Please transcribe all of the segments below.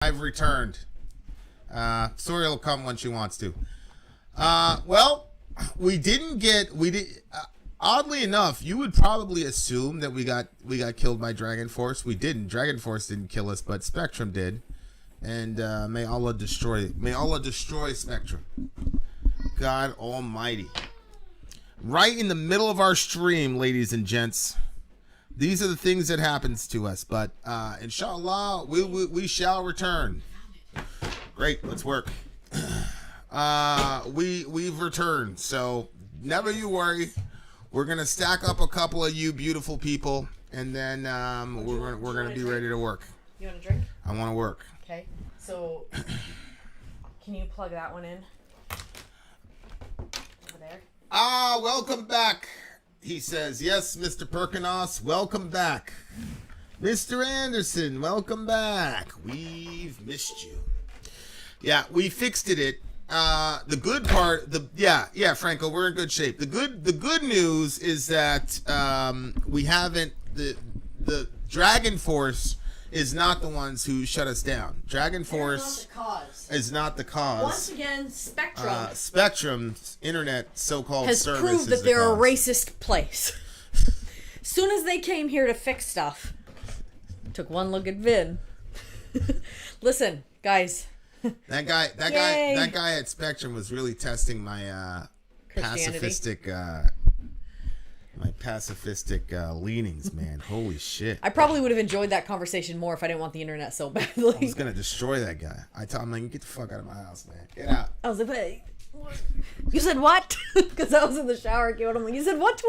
I've returned. Sori will come when she wants to. Well, we did. Oddly enough, you would probably assume that we got killed by DragonForce. We didn't. DragonForce didn't kill us, but Spectrum did. And may Allah destroy Spectrum. God Almighty. Right in the middle of our stream, ladies and gents. These are the things that happens to us, but inshallah, we shall return. Great, let's work. We've returned, so never you worry. We're gonna stack up a couple of you beautiful people, and then we're gonna be ready to work. You want a drink? I want to work. Okay, so can you plug that one in over there? Welcome back. He says, yes, Mr. Perkinos, welcome back. Mr. Anderson, welcome back. We've missed you. Yeah, we fixed it. The good part, Franco, we're in good shape. The good news is that we haven't, the DragonForce is not the ones who shut us down. DragonForce is not the cause. Once again, Spectrum's internet so-called has service proved that they're a racist place. As soon as they came here to fix stuff, took one look at Vin. Listen, guys. That guy at Spectrum was really testing my pacifistic leanings, man. Holy shit. I probably would have enjoyed that conversation more if I didn't want the internet so badly. I was gonna destroy that guy. I told him, like, get the fuck out of my house, man. Get out. I was like, hey, you said what? Because I was in the shower. I'm like, you said what to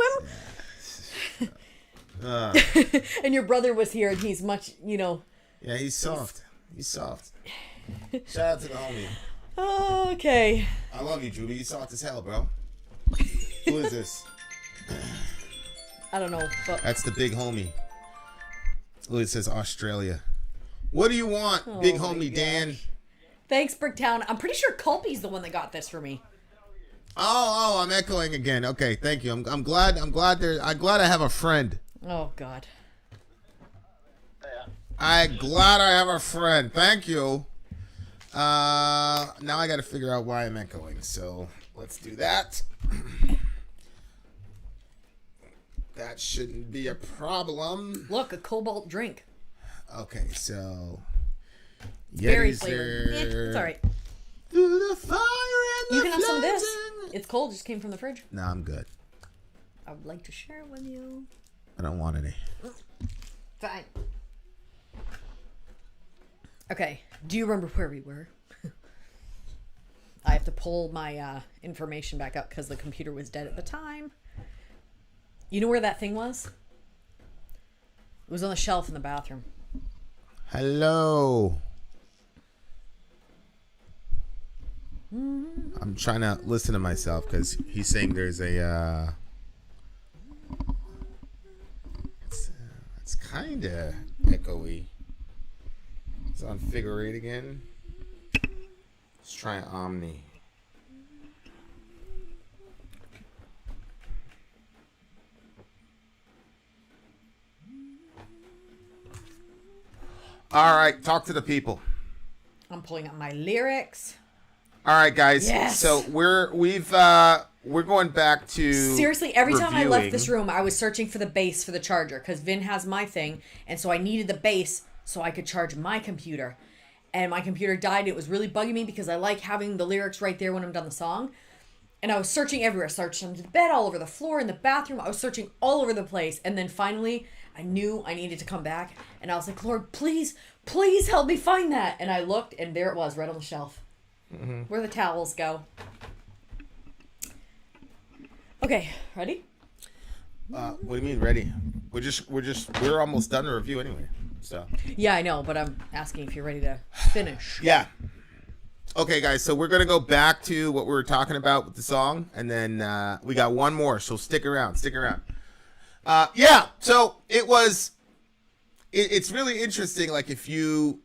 him? And your brother was here, and he's much, Yeah, he's soft. He's soft. Shout out to the homie. Okay. I love you, Judy. You soft as hell, bro. Who is this? I don't know. But... That's the big homie. Look, it says Australia. What do you want, big homie Dan? Thanks, Bricktown. I'm pretty sure Culpy's the one that got this for me. Oh, I'm echoing again. Okay, thank you. I'm glad I have a friend. Oh God. I'm glad I have a friend. Thank you. Now I got to figure out why I'm echoing. So let's do that. That shouldn't be a problem. Look, a cobalt drink. Okay, so Very flavored. It's all right. Through the fire and you can have some of this. It's cold. Just came from the fridge. No, I'm good. I would like to share it with you. I don't want any. Fine. Okay. Do you remember where we were? I have to pull my information back up because the computer was dead at the time. You know where that thing was? It was on the shelf in the bathroom. Hello. I'm trying to listen to myself because he's saying there's a it's kind of echoey. It's on figure 8 again. Let's try Omni. All right, talk to the people. I'm pulling up my lyrics. All right, guys. Yes. So we're going back to seriously. Every time I left reviewing. this room, I was searching for the base for the charger because Vin has my thing, and so I needed the base so I could charge my computer. And my computer died. It was really bugging me because I like having the lyrics right there when I'm done the song. And I was searching everywhere. I searched under the bed, all over the floor, in the bathroom. I was searching all over the place. And then finally, I knew I needed to come back. And I was like, Lord, please help me find that. And I looked, and there it was, right on the shelf. Mm-hmm. Where the towels go. Okay, ready? What do you mean ready? We're almost done the review anyway. So. Yeah, I know, but I'm asking if you're ready to finish. Yeah. Okay, guys, so we're going to go back to what we were talking about with the song, and then we got one more, so stick around. Yeah, so it's really interesting, like, if you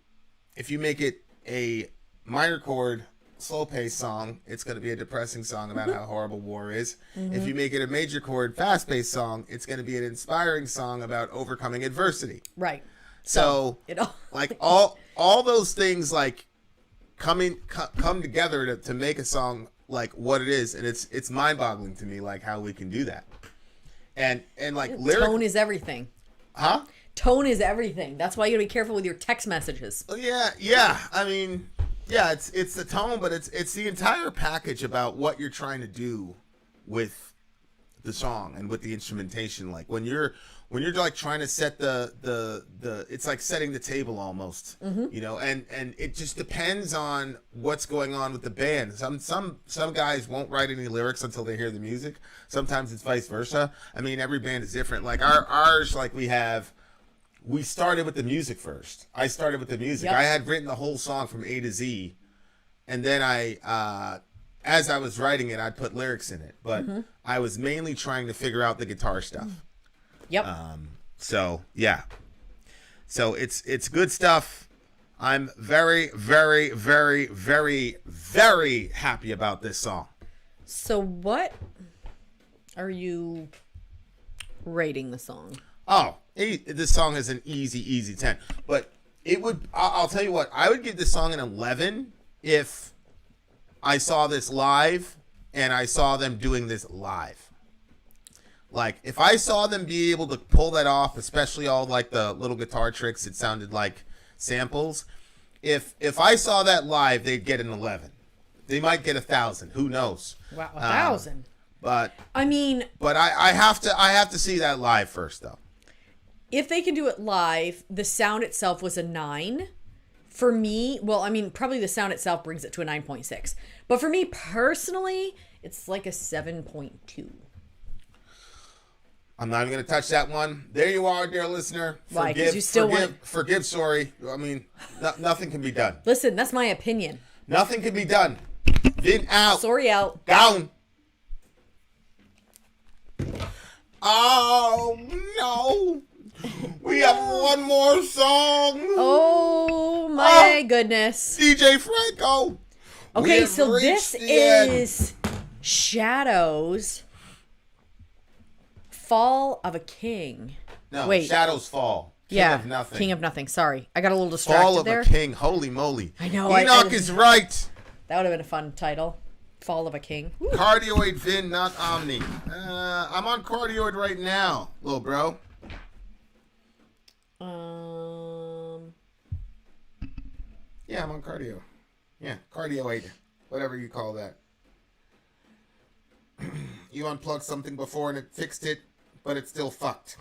make it a minor chord, slow-paced song, it's going to be a depressing song about how horrible war is. Mm-hmm. If you make it a major chord, fast-paced song, it's going to be an inspiring song about overcoming adversity. Right. So, it all, like, all all those things like come together to make a song like what it is, and it's mind-boggling to me like how we can do that. And like Tone is everything. Huh? Tone is everything. That's why you gotta be careful with your text messages. Yeah. I mean, yeah, it's the tone, but it's the entire package about what you're trying to do with the song and with the instrumentation. Like when you're like trying to set the it's like setting the table almost, you know, and it just depends on what's going on with the band. Some guys won't write any lyrics until they hear the music. Sometimes it's vice versa. I mean, every band is different. Like ours, like we started with the music first. I started with the music. Yep. I had written the whole song from A to Z, and then as I was writing it, I'd put lyrics in it. But I was mainly trying to figure out the guitar stuff. Yep. So yeah. So it's good stuff. I'm very, very, very, very, very happy about this song. So what are rating the song? Oh, this song is an easy 10. But I'll tell you what, I would give this song an 11 if I saw this live and I saw them doing this live. Like, if I saw them be able to pull that off, especially all like the little guitar tricks, it sounded like samples. If I saw that live, they'd get an 11. They might get 1,000. Who knows? Wow, 1,000. But I mean, I have to see that live first, though. If they can do it live, the sound itself was a 9. For me, well, I mean, probably the sound itself brings it to a 9.6. But for me personally, it's like a 7.2. I'm not even going to touch that one. There you are, dear listener. Why? Because you still forgive, Sori. I mean, nothing can be done. Listen, that's my opinion. Nothing can be done. Vin out. Sori out. Down. Oh, no. We have one more song. Oh, my goodness. DJ Franco. Okay, so this is Shadows Fall of a King. No, wait. Shadows Fall. King of Nothing. King of Nothing. Sorry. I got a little distracted Fall of there. a King. Holy moly. I know. Enoch is right. That would have been a fun title. Fall of a King. Ooh. Cardioid Vin, not Omni. I'm on Cardioid right now, little bro. Yeah, I'm on cardio. Yeah, cardioid. Whatever you call that. You unplugged something before and it fixed it, but it's still fucked.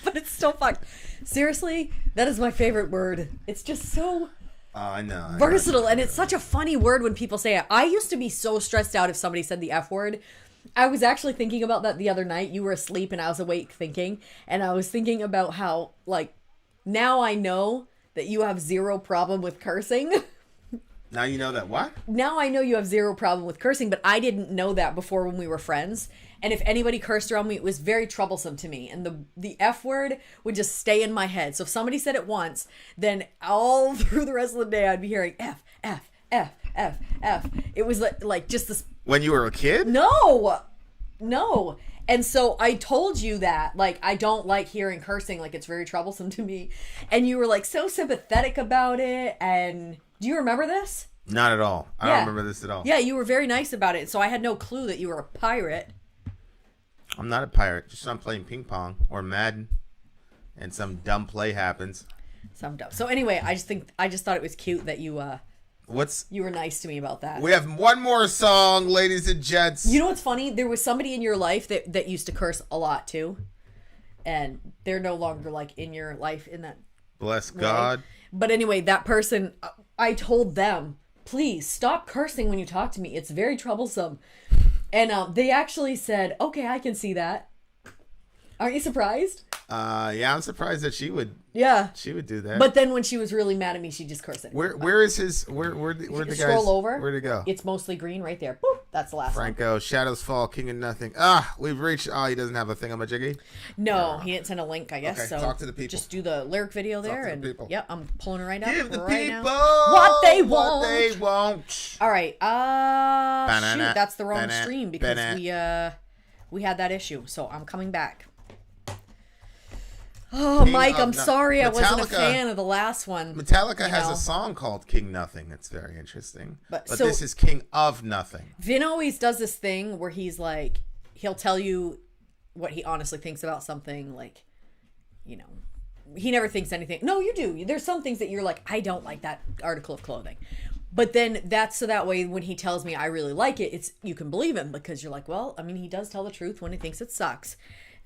But it's still fucked. Seriously, that is my favorite word. It's just so I know. versatile, and it's such a funny word when people say it. I used to be so stressed out if somebody said the F word. I was actually thinking about that the other night. You were asleep and I was awake thinking, and I was thinking about how, like, now I know that you have zero problem with cursing. Now you know that what? Now I know you have zero problem with cursing, but I didn't know that before when we were friends. And if anybody cursed around me, it was very troublesome to me. And the F word would just stay in my head. So if somebody said it once, then all through the rest of the day, I'd be hearing F, F, F, F, F. It was like just this. When you were a kid? No. And so I told you that, like, I don't like hearing cursing. Like, it's very troublesome to me. And you were, like, so sympathetic about it. And do you remember this? Not at all. I don't remember this at all. Yeah, you were very nice about it. So I had no clue that you were a pirate. I'm not a pirate. Just I'm playing ping pong or Madden, and some dumb play happens. So anyway, I just thought it was cute that you were nice to me about that. We have one more song, ladies and gents. You know what's funny? There was somebody in your life that used to curse a lot too, and they're no longer like in your life in that. Bless way. God. But anyway, that person, I told them, please stop cursing when you talk to me. It's very troublesome. And they actually said, okay, I can see that. Aren't you surprised? Yeah, I'm surprised that she would. Yeah, she would do that. But then when she was really mad at me, she just cursed it. Where is his? Where the guys? Scroll over. Where'd it go? It's mostly green right there. Boop. That's the last Franco, one. Shadows Fall, King of Nothing. We've reached. He doesn't have a thingamajiggy. No, he didn't send a link. I guess. Okay, so talk to the people. Just do the lyric video there, and yep, I'm pulling it right up. Give the right people now. What they want. What they want. All right. Banana, shoot, that's the wrong banana, stream because banana. we had that issue. So I'm coming back. Oh, King Mike, of I'm No- sorry I wasn't a Metallica- fan of the last one. Metallica you has know. a song called King Nothing. It's very interesting. But But so- this is King of Nothing. Vin always does this thing where he's like, he'll tell you what he honestly thinks about something. Like, you know, he never thinks anything. No, you do. There's some things that you're like, I don't like that article of clothing. But then that's so that way when he tells me I really like it, it's you can believe him because you're like, well, I mean, he does tell the truth when he thinks it sucks.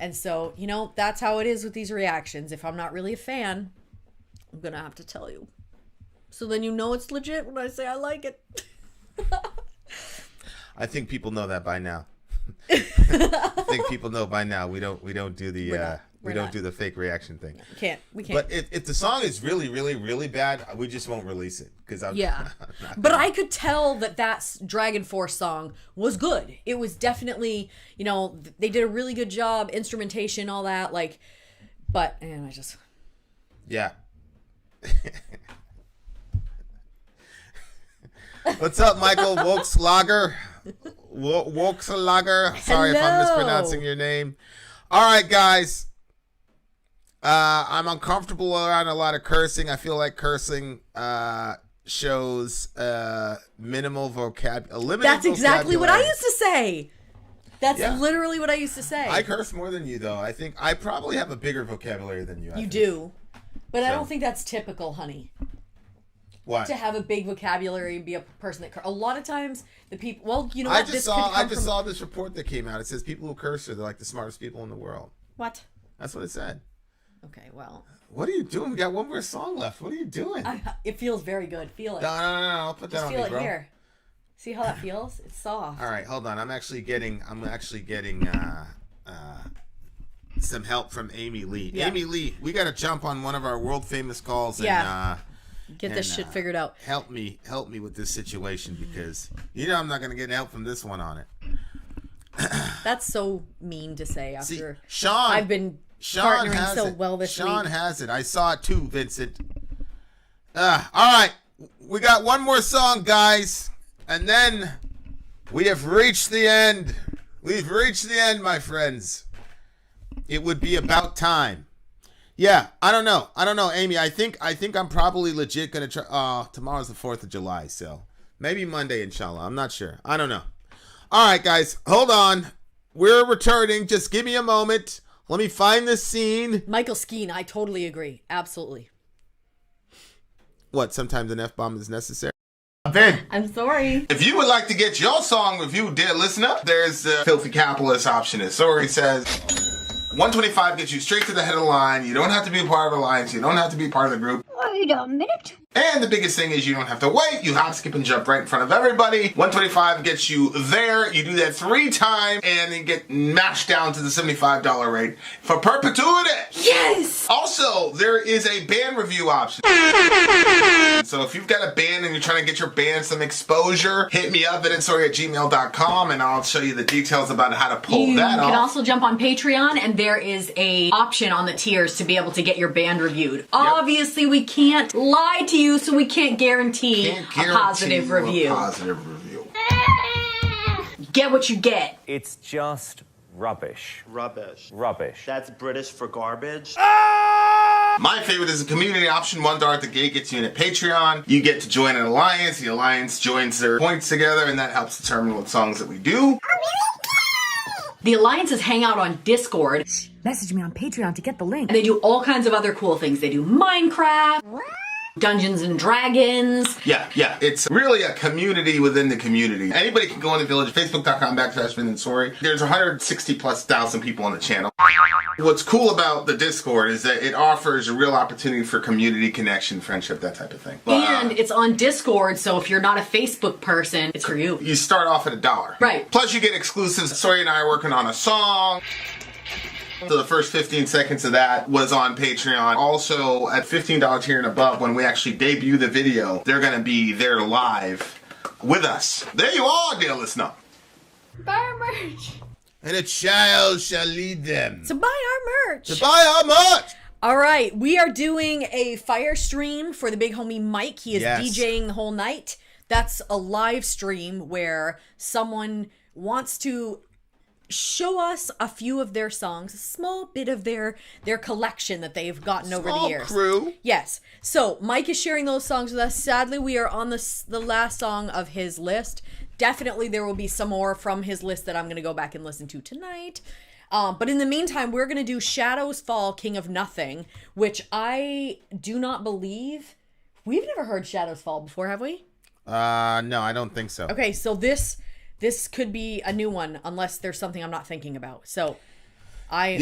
And so, you know, that's how it is with these reactions. If I'm not really a fan, I'm going to have to tell you. So then you know it's legit when I say I like it. I think people know that by now. I think people know by now. We don't do the We're don't not. do the fake reaction thing. We can't. But if the song is really, really, really bad, we just won't release it because I'm Yeah. not But gonna- I could tell that DragonForce song was good. It was definitely, you know, they did a really good job, instrumentation, all that. Like, but, and I just. Yeah. What's up, Michael Volkslager? Volkslager. Sorry if I'm Hello. mispronouncing your name. All right, guys. I'm uncomfortable around a lot of cursing. I feel like cursing shows minimal vocabulary. That's exactly what I used to say. That's Yeah. literally what I used to say. I curse more than you, though. I think I probably have a bigger vocabulary than you. I You think. do. But I So. don't think that's typical, honey. What? To have a big vocabulary and be a person that a lot of times the people. Well, you know I what? just saw this report that came out. It says people who curse are like the smartest people in the world. What? That's what it said. Okay, well, What are you doing? We got one more song left. What are you doing? it feels very good. Feel it. No. I'll put that Just on feel me, it bro. here. See how that feels? It's soft. All right, hold on. I'm actually getting some help from Amy Lee. Yeah. Amy Lee, we got to jump on one of our world famous calls and Yeah. Get this shit figured out. help me with this situation because you know I'm not going to get help from this one on it. That's so mean to say See, after Sean, I've been Sean partnering has so it. well this Sean week. has it. I saw it too, Vincent. All right, we got one more song, guys, and then we have reached the end. We've reached the end, my friends. It would be about time. Yeah, I don't know, Amy. I think I'm probably legit gonna try. Tomorrow's the 4th of July, so maybe Monday, inshallah. I'm not sure. I don't know. All right, guys, hold on. We're returning. Just give me a moment. Let me find this scene. Michael Skeen, I totally agree. Absolutely. What? Sometimes an F-bomb is necessary. Vin, I'm sorry. if you would like to get your song reviewed, dear listener, there's the Filthy Capitalist option. As Sori says, 125 gets you straight to the head of the line. You don't have to be a part of the alliance. You don't have to be part of the group. Wait a minute. And the biggest thing is you don't have to wait. You hop, skip, and jump right in front of everybody. 125 gets you there. You do that 3 times and then get mashed down to the $75 rate for perpetuity. Yes! Also, there is a band review option. So if you've got a band and you're trying to get your band some exposure, hit me up at VinandSori@gmail.com and I'll show you the details about how to pull You that can off. also jump on Patreon, and there is a option on the tiers to be able to get your band reviewed. Obviously, we can't lie to you, so we can't guarantee, Can't a guarantee positive you a review. positive review. Get what you get. It's just rubbish. Rubbish. Rubbish. That's British for garbage. My favorite is the community option. $1 at the gate gets you in a Patreon. You get to join an alliance. The alliance joins their points together, and that helps determine what songs that we do. The alliances hang out on Discord. Message me on Patreon to get the link. And they do all kinds of other cool things. They do Minecraft, Dungeons and Dragons. Yeah. It's really a community within the community. Anybody can go in the village. Facebook.com/VinandSori. There's 160,000+ people on the channel. What's cool about the Discord is that it offers a real opportunity for community connection, friendship, that type of thing. And it's on Discord, so if you're not a Facebook person, it's for you. You start off at $1. Right. Plus you get exclusives. Sori and I are working on a song. So the first 15 seconds of that was on Patreon. Also, at $15 tier and above, when we actually debut the video, they're going to be there live with us. There you are, dear listener. Buy our merch. And a child shall lead them. So buy our merch. To buy how much? All right, we are doing a FireStream for the big homie Mike. He is Yes. DJing the whole night. That's a live stream where someone wants to show us a few of their songs, a small bit of their collection that they've gotten over the Small years. crew. Yes. So Mike is sharing those songs with us. Sadly, we are on the last song of his list. Definitely there will be some more from his list that I'm going to go back and listen to tonight. But in the meantime, we're going to do Shadows Fall, King of Nothing, which I do not believe... We've never heard Shadows Fall before, have we? No, I don't think so. Okay, so this could be a new one, unless there's something I'm not thinking about. So, I'm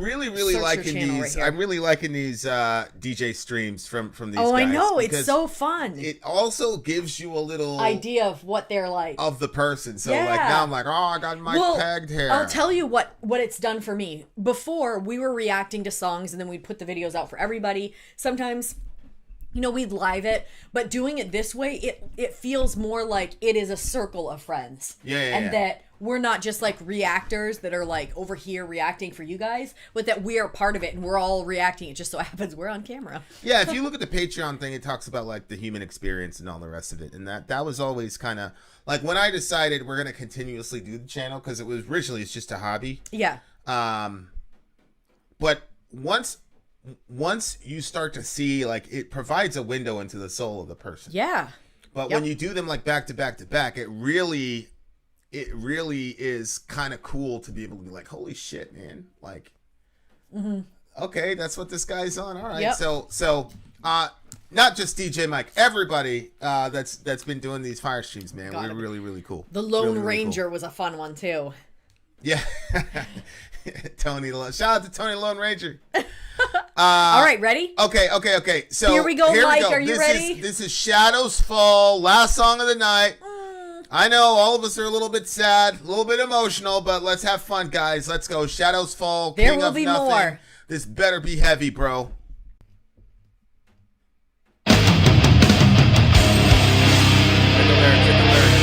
really Search your liking channel these. right here. I'm really liking these DJ streams from these guys. oh, I know, it's because so fun. It also gives you a little Idea of what they're like. of the person. So Yeah. like now I'm like, oh, I got my pegged here. I'll tell you what it's done for me. Before, we were reacting to songs and then we'd put the videos out for everybody. Sometimes, we'd live it, but doing it this way, it feels more like it is a circle of friends. Yeah. That we're not just like reactors that are like over here reacting for you guys, but that we are part of it and we're all reacting. It just so happens we're on camera. Yeah, if you look at the Patreon thing, it talks about like the human experience and all the rest of it. And that was always kind of like when I decided we're going to continuously do the channel, because it was originally it's just a hobby. Yeah. But once you start to see, like, it provides a window into the soul of the person. Yeah. But when you do them like back to back to back, it really is kind of cool to be able to be like, holy shit, man. Like, okay, that's what this guy's on. All right. Yep. So, not just DJ Mike, everybody that's been doing these fire streams, man. We're really, really cool. The Lone Really, really Ranger cool. was a fun one too. Yeah. Tony, shout out to Tony Lone Ranger. All right, ready? Okay. So Here we go, Mike. Are you ready? This is Shadows Fall, last song of the night. I know all of us are a little bit sad, a little bit emotional, but let's have fun, guys. Let's go. Shadows Fall, There King will of be Nothing. more. This better be heavy, bro. Hit the lyrics, hit the lyrics.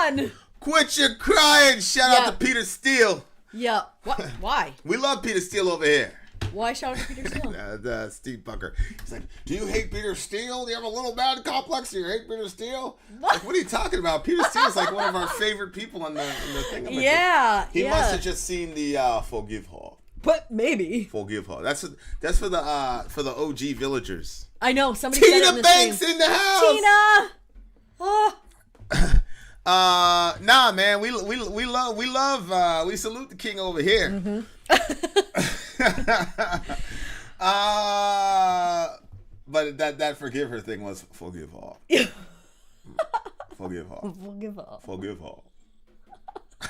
on. Quit your crying. Shout out to Peter Steele. Yeah. What? Why? We love Peter Steele over here. Why shout out to Peter Steele? Steve Bucker. He's like, do you hate Peter Steele? Do you have a little bad complex? Do you hate Peter Steele? Like, what are you talking about? Peter Steele's like one of our favorite people in the thing. Like, he must have just seen the Forgive Her. But maybe. Forgive Her. That's for the OG villagers. I know. Somebody said it in Tina the Banks stream. in the house. Tina. Oh. Nah, man, we salute the king over here. Mm-hmm. But that forgive her thing was forgive all. Forgive all. Forgive all. Forgive all. The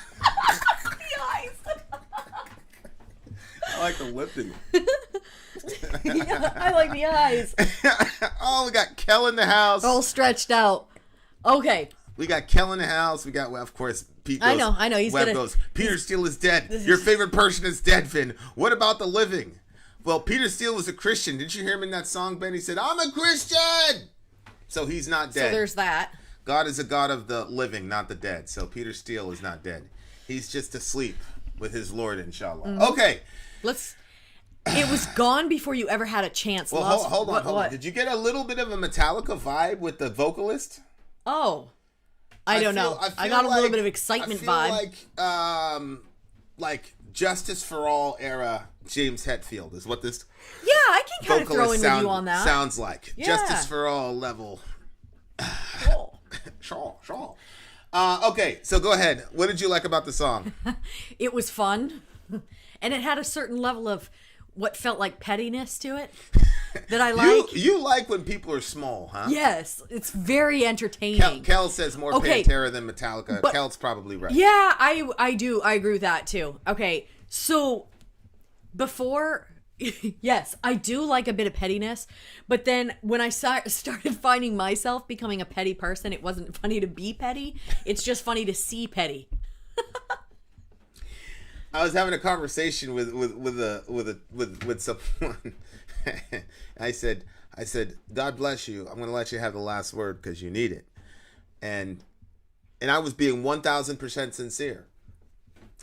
eyes. I like the lifting. Yeah, I like the eyes. Oh, we got Kel in the house. All stretched out. Okay. We got Kel in the house. We got, well, of course, Pete goes. I know. He's Webb gonna... goes, Peter Steele is dead. Your favorite person is dead, Finn. What about the living? Well, Peter Steele was a Christian. Didn't you hear him in that song, Ben? He said, I'm a Christian. So he's not dead. So there's that. God is a God of the living, not the dead. So Peter Steele is not dead. He's just asleep with his Lord, inshallah. Mm-hmm. Okay. It was gone before you ever had a chance. Well, hold on. Did you get a little bit of a Metallica vibe with the vocalist? Oh. I don't know. I got a little bit of excitement vibe. Like Justice for All era James Hetfield is what this I can kind of throw in with you on that. Sounds like. Yeah. Justice for All level. Sure. Okay, so go ahead. What did you like about the song? It was fun. And it had a certain level of what felt like pettiness to it that I like. You like when people are small, huh? Yes, it's very entertaining. Kel says more Pantera than Metallica. But Kel's probably right. Yeah, I do. I agree with that too. Okay, so before, yes, I do like a bit of pettiness. But then when I started finding myself becoming a petty person, it wasn't funny to be petty. It's just funny to see petty. I was having a conversation with someone. I said, God bless you. I'm going to let you have the last word because you need it. And I was being 1,000% sincere.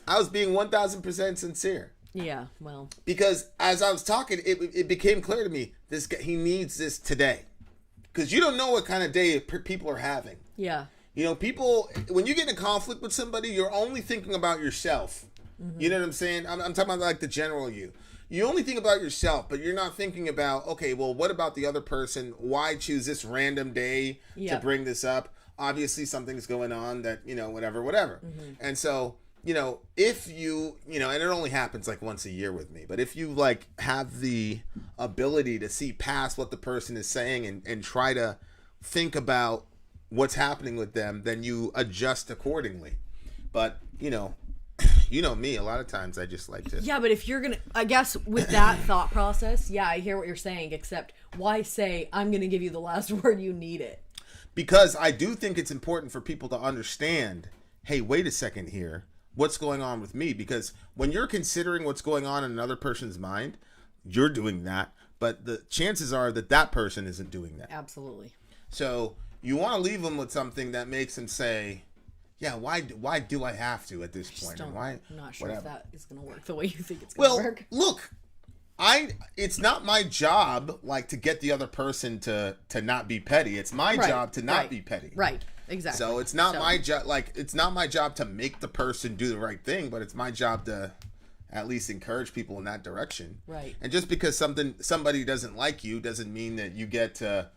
I was being 1,000% sincere. Yeah, well. Because as I was talking, it became clear to me this guy, he needs this today. Because you don't know what kind of day people are having. Yeah. You know, people, when you get in a conflict with somebody, you're only thinking about yourself. Mm-hmm. You know what I'm saying? I'm talking about like the general you. You only think about yourself, but you're not thinking about, okay, well, what about the other person? Why choose this random day to bring this up? Obviously, something's going on that, whatever. Mm-hmm. And so, if you, and it only happens like once a year with me, but if you like have the ability to see past what the person is saying and try to think about what's happening with them, then you adjust accordingly. But, you know me, a lot of times I just like to... Yeah, but if you're going to... I guess with that thought process, I hear what you're saying, except why say, I'm going to give you the last word, you need it? Because I do think it's important for people to understand, hey, wait a second here, what's going on with me? Because when you're considering what's going on in another person's mind, you're doing that, but the chances are that person isn't doing that. Absolutely. So you want to leave them with something that makes them say... Yeah, why do I have to at this point? And why? I'm not sure if that is going to work the way you think it's going to work. Well, look, it's not my job like to get the other person to not be petty. It's my job to not be petty. Right. Exactly. So it's not my job. Like it's not my job to make the person do the right thing, but it's my job to at least encourage people in that direction. Right. And just because somebody doesn't like you doesn't mean that you get to,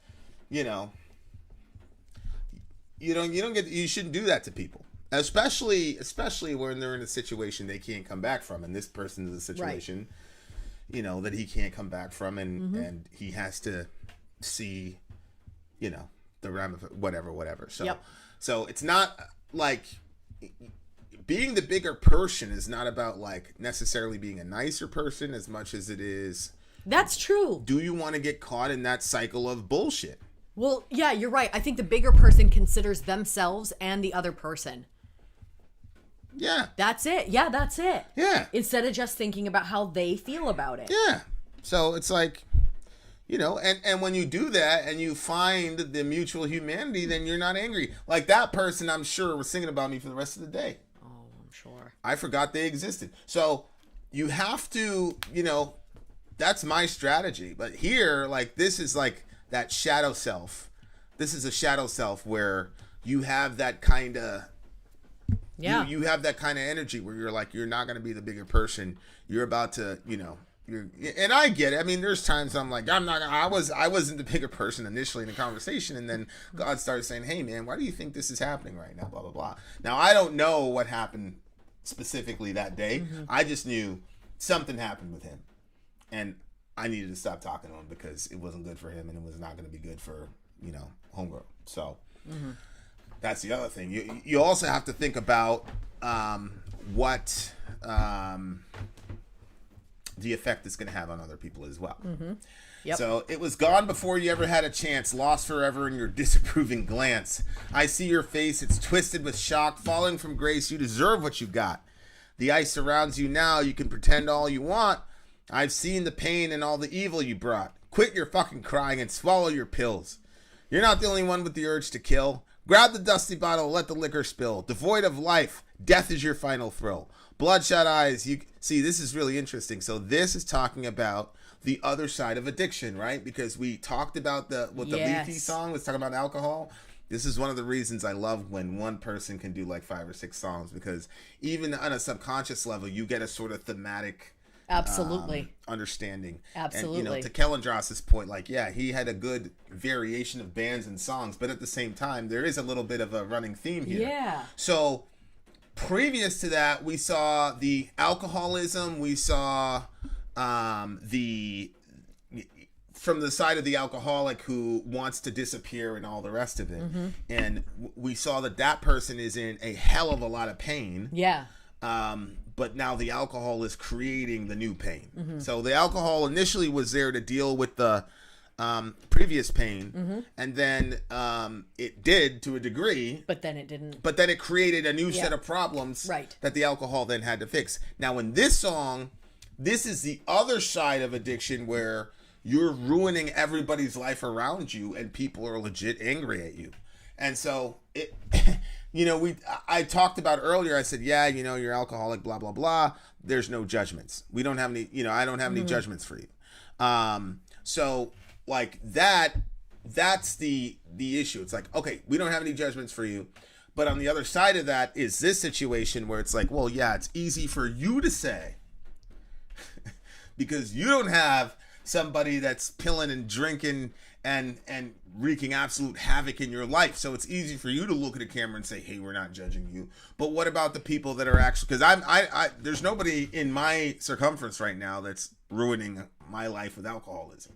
you shouldn't do that to people, especially when they're in a situation they can't come back from, and this person is a situation that he can't come back from, and he has to see the whatever. So it's not like being the bigger person is not about like necessarily being a nicer person as much as it is. That's true. Do you want to get caught in that cycle of bullshit? Well, yeah, you're right. I think the bigger person considers themselves and the other person. Yeah. That's it. Yeah, that's it. Yeah. Instead of just thinking about how they feel about it. Yeah. So it's like, You know, and when you do that and you find the mutual humanity, then you're not angry. Like that person, I'm sure, was thinking about me for the rest of the day. Oh, I'm sure. I forgot they existed. So you have to, you know, that's my strategy. But here, like, this is like that shadow self. This is a shadow self where you have that kind of, you have that kind of energy where you're like, you're not going to be the bigger person. You're about to, you know, and I get it. I mean, there's times I'm like, I wasn't the bigger person initially in the conversation. And then God started saying, hey man, why do you think this is happening right now? Blah, blah, blah. Now, I don't know what happened specifically that day. I just knew something happened with him. And I needed to stop talking to him because it wasn't good for him and it was not going to be good for, you know, homegirl. So that's the other thing. You also have to think about what the effect it's going to have on other people as well. Yep. So it was gone before you ever had a chance, lost forever in your disapproving glance. I see your face, it's twisted with shock, falling from grace. You deserve what you got. The ice surrounds you now, you can pretend all you want. I've seen the pain and all the evil you brought. Quit your fucking crying and swallow your pills. You're not the only one with the urge to kill. Grab the dusty bottle, let the liquor spill. Devoid of life, death is your final thrill. Bloodshot eyes, you see, this is really interesting. So this is talking about the other side of addiction, right? Because we talked about the Leafy song was talking about alcohol. This is one of the reasons I love when one person can do like 5 or 6 songs, because even on a subconscious level, you get a sort of thematic understanding. Absolutely. And, you know, to Kellendras's point, like, yeah, he had a good variation of bands and songs, but at the same time, there is a little bit of a running theme here. Yeah. So previous to that, we saw the alcoholism, we saw the from the side of the alcoholic who wants to disappear and all the rest of it. And we saw that person is in a hell of a lot of pain. Yeah. But now the alcohol is creating the new pain. So the alcohol initially was there to deal with the previous pain, and then it did to a degree. But then it didn't. But then it created a new set of problems that the alcohol then had to fix. Now in this song, this is the other side of addiction where you're ruining everybody's life around you and people are legit angry at you. And so it... You know, I talked about earlier, I said, yeah, you know, you're alcoholic, blah, blah, blah. There's no judgments. We don't have any, you know, I don't have any judgments for you. So like that's the issue. It's like, okay, we don't have any judgments for you. But on the other side of that is this situation where it's like, well, yeah, it's easy for you to say because you don't have somebody that's pilling and drinking and wreaking absolute havoc in your life. So it's easy for you to look at a camera and say, hey, we're not judging you. But what about the people that are actually, because I there's nobody in my circumference right now that's ruining my life with alcoholism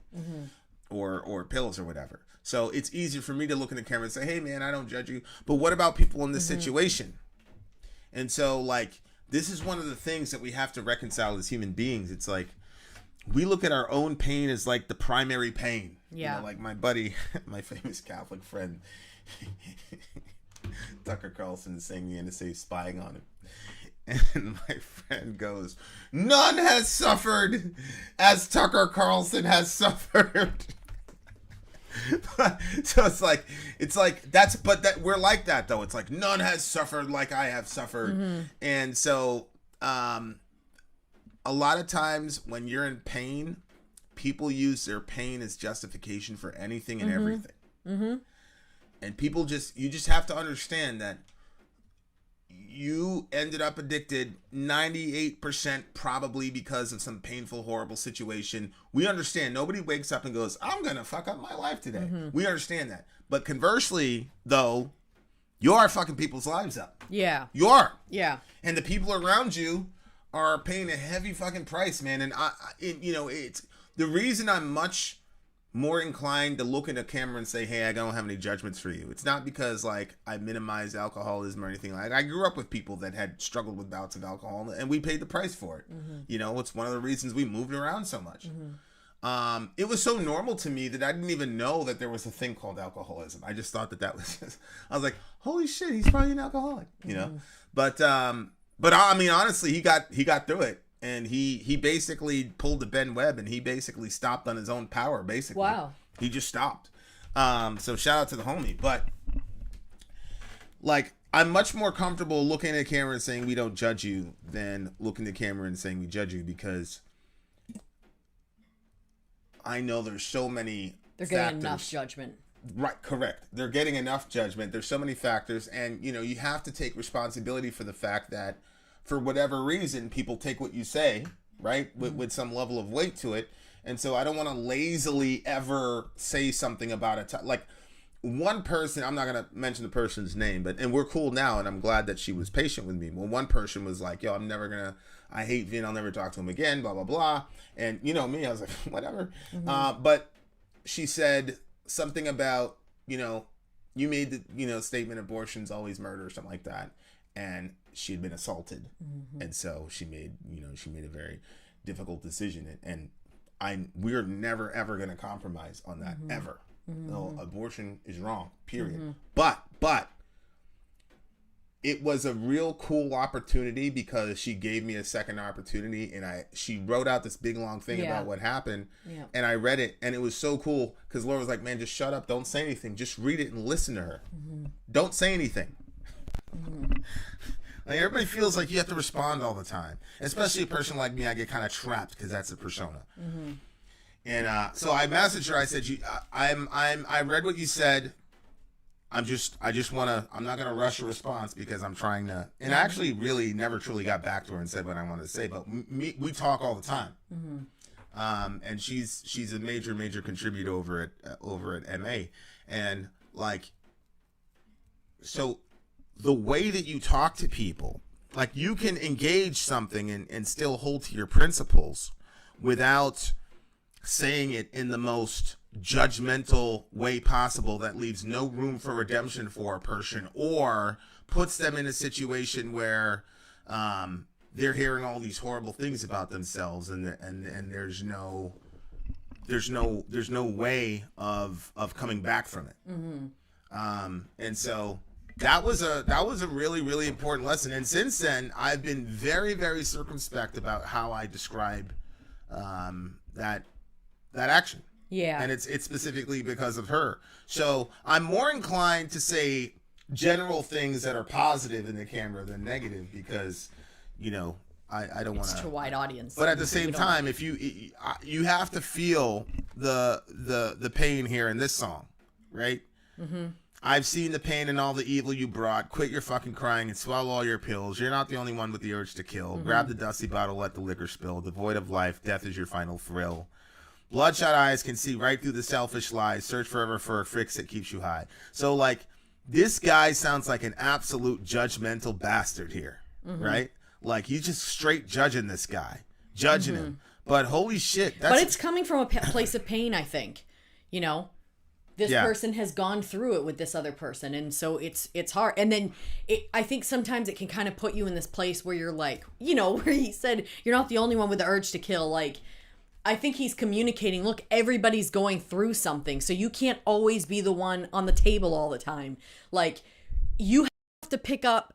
or pills or whatever. So it's easier for me to look in the camera and say, hey man, I don't judge you. But what about people in this situation? And so like, this is one of the things that we have to reconcile as human beings. It's like, we look at our own pain as like the primary pain. Yeah. You know, like my buddy, my famous Catholic friend, Tucker Carlson is saying the NSA spying on him. And my friend goes, none has suffered as Tucker Carlson has suffered. So it's like that's, but that we're like that though. It's like none has suffered like I have suffered. And so, a lot of times when you're in pain, people use their pain as justification for anything and everything. And people you just have to understand that you ended up addicted 98% probably because of some painful, horrible situation. We understand. Nobody wakes up and goes, I'm going to fuck up my life today. We understand that. But conversely, though, you are fucking people's lives up. Yeah. You are. Yeah. And the people around you are paying a heavy fucking price, man. And you know, it's the reason I'm much more inclined to look in a camera and say, hey, I don't have any judgments for you. It's not because like I minimize alcoholism or anything like that. I grew up with people that had struggled with bouts of alcohol and we paid the price for it. You know, it's one of the reasons we moved around so much. It was so normal to me that I didn't even know that there was a thing called alcoholism. I just thought that was just, I was like, holy shit, he's probably an alcoholic, you know? But I mean, honestly, he got through it. and he basically pulled the Ben Webb, and he basically stopped on his own power. Basically, Wow. He just stopped. So shout out to the homie, but like I'm much more comfortable looking at the camera and saying we don't judge you than looking at the camera and saying we judge you, because I know there's so many. They're factors. getting enough judgment. Right, correct. They're getting enough judgment. There's so many factors, and you have to take responsibility for the fact that for whatever reason people take what you say, right, with some level of weight to it. And so I don't want to lazily ever say something about it. Like one person, I'm not going to mention the person's name, and we're cool now, and I'm glad that she was patient with me. Well, one person was like, yo, I hate Vin, I'll never talk to him again, blah, blah, blah. And you know me, I was like, whatever. But she said something about, you made the, statement, abortion's always murder or something like that. And she had been assaulted. And so she made a very difficult decision. And we're never, ever going to compromise on that, ever. No, abortion is wrong, period. But it was a real cool opportunity because she gave me a second opportunity, and she wrote out this big long thing about what happened, and I read it, and it was so cool because Laura was like, man, just shut up, don't say anything, just read it and listen to her. Don't say anything. Like, everybody feels like you have to respond all the time, especially a person like me. I get kind of trapped because that's a persona. And so I messaged her. I said, I read what you said. I'm not going to rush a response because I'm trying to, and I actually really never truly got back to her and said what I wanted to say, but we talk all the time. And she's a major contributor over at MA. And like, so the way that you talk to people, like you can engage something and still hold to your principles without saying it in the most judgmental way possible that leaves no room for redemption for a person or puts them in a situation where they're hearing all these horrible things about themselves and there's no way of coming back from it. And so that was a really, really important lesson. And since then I've been very, very circumspect about how I describe that action. Yeah. And it's specifically because of her. So I'm more inclined to say general things that are positive in the camera than negative because, I don't want to. It's to a wide audience. But at the same time, if you have to feel the pain here in this song, right? I've seen the pain and all the evil you brought. Quit your fucking crying and swallow all your pills. You're not the only one with the urge to kill. Grab the dusty bottle, let the liquor spill. Devoid of life, death is your final thrill. Bloodshot eyes can see right through the selfish lies. Search forever for a fix that keeps you high. So, like, this guy sounds like an absolute judgmental bastard here, right? Like, he's just straight judging this guy, judging him. But holy shit, but it's coming from a place of pain, I think. This person has gone through it with this other person, and so it's hard. And then I think sometimes it can kind of put you in this place where you're like, where he said you're not the only one with the urge to kill, like. I think he's communicating, look, everybody's going through something, so you can't always be the one on the table all the time. Like, you have to pick up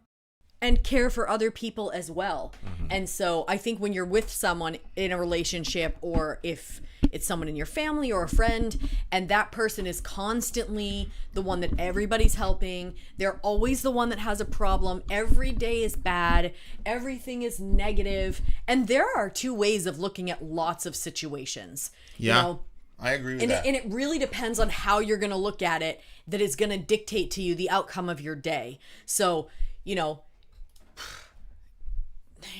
and care for other people as well. And so I think when you're with someone in a relationship, or if it's someone in your family or a friend, and that person is constantly the one that everybody's helping, they're always the one that has a problem, every day is bad, everything is negative, and there are two ways of looking at lots of situations. I agree with that. And it really depends on how you're going to look at it that is going to dictate to you the outcome of your day. So,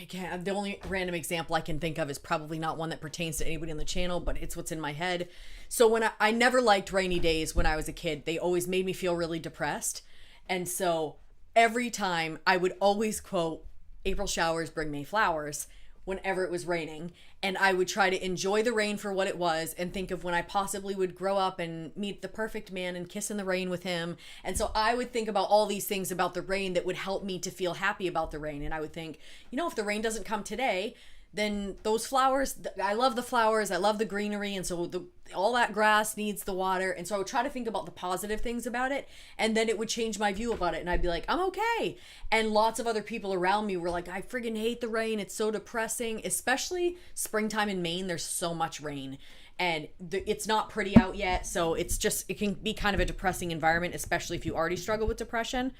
the only random example I can think of is probably not one that pertains to anybody on the channel, but it's what's in my head. So when I never liked rainy days when I was a kid. They always made me feel really depressed. And so every time I would always quote, April showers bring May flowers, whenever it was raining. And I would try to enjoy the rain for what it was and think of when I possibly would grow up and meet the perfect man and kiss in the rain with him. And so I would think about all these things about the rain that would help me to feel happy about the rain. And I would think, if the rain doesn't come today, then those flowers, I love the flowers, I love the greenery, and so all that grass needs the water, and so I would try to think about the positive things about it, and then it would change my view about it, and I'd be like, I'm okay. And lots of other people around me were like, I friggin' hate the rain, it's so depressing, especially springtime in Maine, there's so much rain. And it's not pretty out yet, so it can be kind of a depressing environment, especially if you already struggle with depression.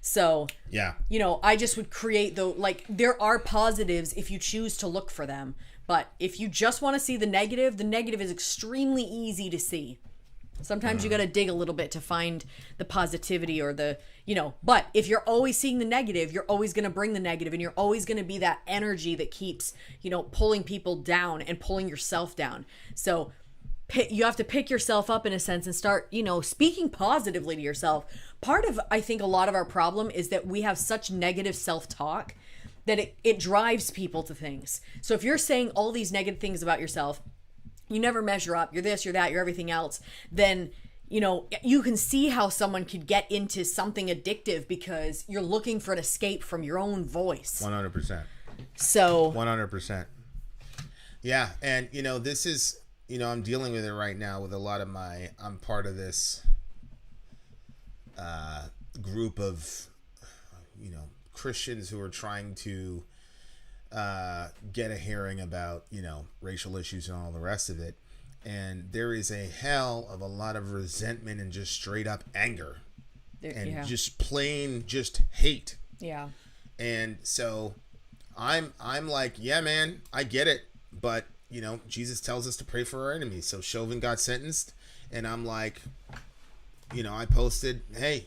So, yeah, I just would create there are positives if you choose to look for them. But if you just want to see the negative is extremely easy to see. Sometimes you got to dig a little bit to find the positivity or but if you're always seeing the negative, you're always going to bring the negative, and you're always going to be that energy that keeps, pulling people down and pulling yourself down. So you have to pick yourself up in a sense and start, speaking positively to yourself. Part of, I think, a lot of our problem is that we have such negative self-talk that it drives people to things. So if you're saying all these negative things about yourself, you never measure up, you're this, you're that, you're everything else, then, you can see how someone could get into something addictive because you're looking for an escape from your own voice. 100%. So 100%. Yeah, and this is, I'm dealing with it right now with a lot of I'm part of this group of, Christians who are trying to get a hearing about, racial issues and all the rest of it. And there is a hell of a lot of resentment and just straight up anger and just plain just hate. Yeah. And so I'm like, yeah, man, I get it. But, Jesus tells us to pray for our enemies. So Chauvin got sentenced, and I'm like, I posted, hey,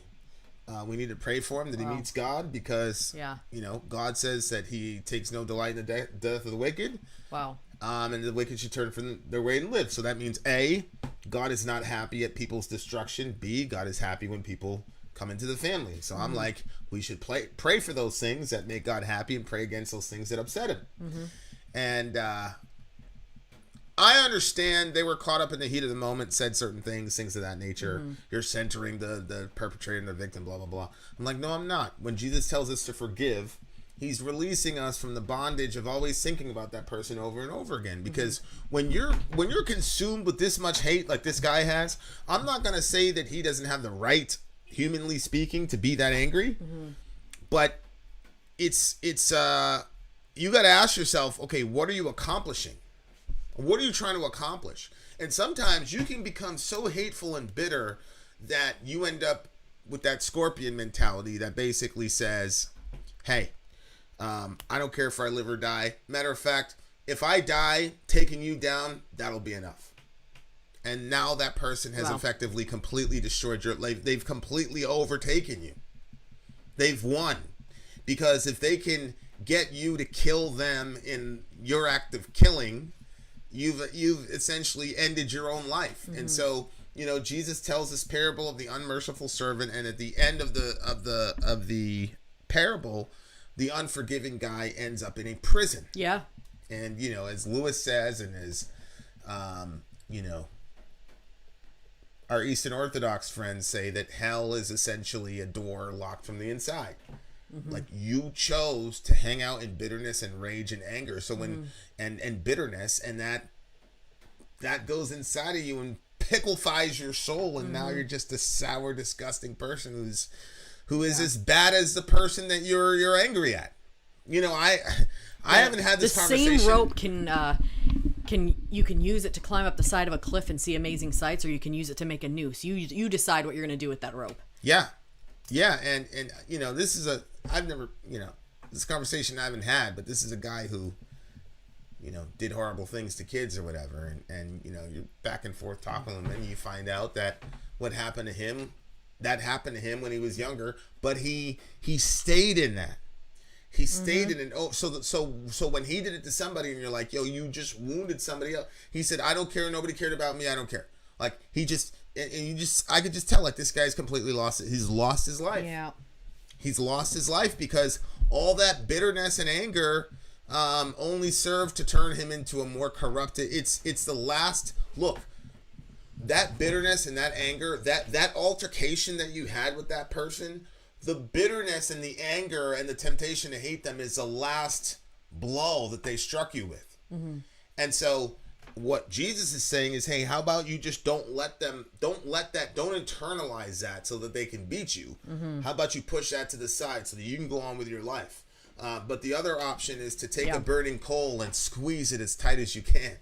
we need to pray for him that he meets God because, God says that he takes no delight in the death of the wicked. Wow. And the wicked should turn from their way and live. So that means A, God is not happy at people's destruction. B, God is happy when people come into the family. So I'm like, we should pray for those things that make God happy and pray against those things that upset him. And I understand they were caught up in the heat of the moment, said certain things of that nature. You're centering the perpetrator and the victim, blah, blah, blah. I'm like, no, I'm not. When Jesus tells us to forgive, he's releasing us from the bondage of always thinking about that person over and over again. Because when you're consumed with this much hate like this guy has, I'm not going to say that he doesn't have the right, humanly speaking, to be that angry. But it's you got to ask yourself, okay, what are you accomplishing? What are you trying to accomplish? And sometimes you can become so hateful and bitter that you end up with that scorpion mentality that basically says, hey, I don't care if I live or die. Matter of fact, if I die taking you down, that'll be enough. And now that person has effectively completely destroyed your life. They've completely overtaken you. They've won. Because if they can get you to kill them in your act of killing, you've essentially ended your own life. And so, Jesus tells this parable of the unmerciful servant, and at the end of the parable, the unforgiving guy ends up in a prison. Yeah. And, as Lewis says, and as, our Eastern Orthodox friends say, that hell is essentially a door locked from the inside. Like, you chose to hang out in bitterness and rage and anger. So when, and bitterness, and that goes inside of you and picklifies your soul. And now you're just a sour, disgusting person who is as bad as the person that you're angry at. I haven't had this conversation. The same rope you can use it to climb up the side of a cliff and see amazing sights, or you can use it to make a noose. You decide what you're going to do with that rope. Yeah. And this is this conversation I haven't had, but this is a guy who, did horrible things to kids or whatever. And you're back and forth talking to him, and you find out that what happened to him, that happened to him when he was younger, but he stayed in that. He stayed in it. Oh, so when he did it to somebody, and you're like, yo, you just wounded somebody else. He said, I don't care. Nobody cared about me. I don't care. Like, I could just tell, like, this guy's completely lost it. He's lost his life. Yeah. He's lost his life because all that bitterness and anger only served to turn him into a more corrupted. It's the last look. That bitterness and that anger, that altercation that you had with that person, the bitterness and the anger and the temptation to hate them is the last blow that they struck you with. And so what Jesus is saying is, hey, how about you just don't internalize that so that they can beat you. How about you push that to the side so that you can go on with your life. But the other option is to take a burning coal and squeeze it as tight as you can.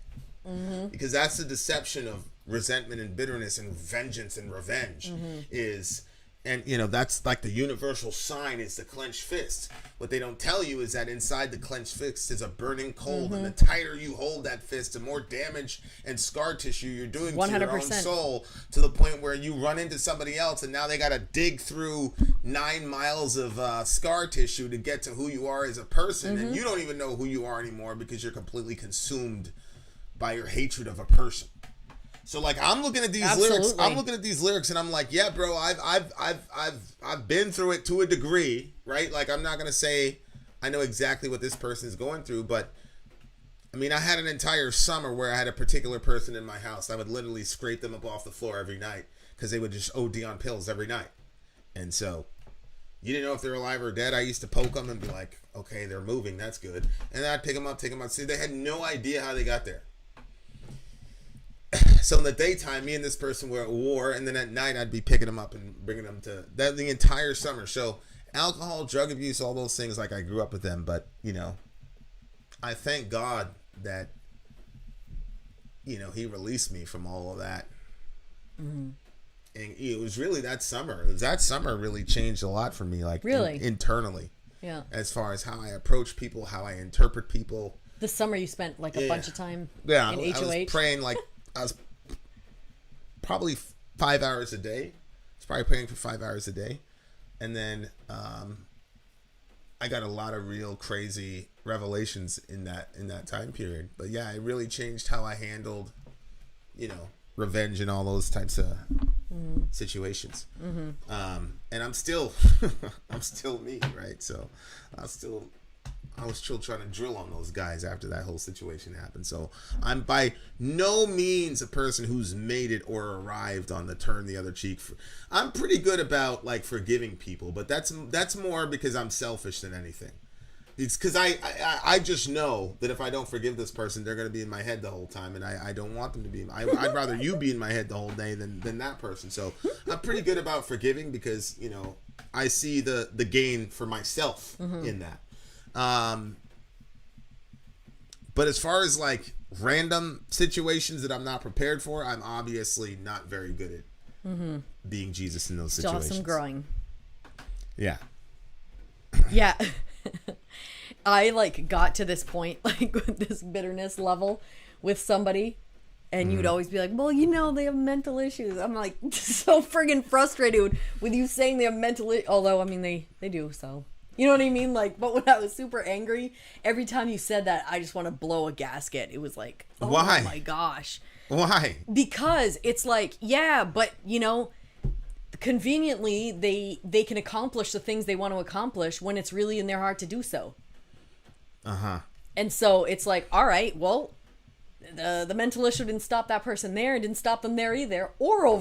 Because that's the deception of resentment and bitterness and vengeance and revenge is. And, you know, that's like the universal sign is the clenched fist. What they don't tell you is that inside the clenched fist is a burning coal. And the tighter you hold that fist, the more damage and scar tissue you're doing 100%. To your own soul, to the point where you run into somebody else and now they got to dig through 9 miles of scar tissue to get to who you are as a person. And you don't even know who you are anymore because you're completely consumed by your hatred of a person. So like I'm looking at these lyrics, and I'm like, yeah, bro, I've been through it to a degree, right? Like I'm not gonna say I know exactly what this person is going through, but I mean I had an entire summer where I had a particular person in my house. I would literally scrape them up off the floor every night because they would just OD on pills every night. And so you didn't know if they're alive or dead. I used to poke them and be like, okay, they're moving, that's good. And then I'd pick them up. See, they had no idea how they got there. So in the daytime, me and this person were at war, and then at night I'd be picking them up and bringing them to that the entire summer. So alcohol, drug abuse, all those things, like I grew up with them. But, you know, I thank God that, you know, he released me from all of that. And it was really that summer. That summer really changed a lot for me, like really internally. Yeah. As far as how I approach people, how I interpret people. The summer you spent like a bunch of time in HOH. I was praying like I was probably 5 hours a day. I was probably praying for 5 hours a day. And then I got a lot of real crazy revelations in that time period. But yeah, it really changed how I handled, you know, revenge and all those types of situations. And I'm still me, right? So I was still trying to drill on those guys after that whole situation happened. So I'm by no means a person who's made it or arrived on the turn the other cheek. I'm pretty good about like forgiving people, but that's more because I'm selfish than anything. It's because I just know that if I don't forgive this person, they're going to be in my head the whole time, and I don't want them to be. I'd rather you be in my head the whole day than that person. So I'm pretty good about forgiving because, you know, I see the gain for myself in that. But as far as like random situations that I'm not prepared for, I'm obviously not very good at being Jesus in those situations. Still have some growing. Yeah. Yeah. I like got to this point, like with this bitterness level with somebody, and you'd always be like, well, you know, they have mental issues. I'm like so friggin' frustrated with you saying they have mental issues. Although, I mean, they do, so. You know what I mean? Like, but when I was super angry, every time you said that, I just want to blow a gasket. It was like, oh Why? My gosh. Why? Because it's like, yeah, but you know, conveniently they can accomplish the things they want to accomplish when it's really in their heart to do so. And so it's like, all right, well, the mental issue didn't stop that person there, and didn't stop them there either, or over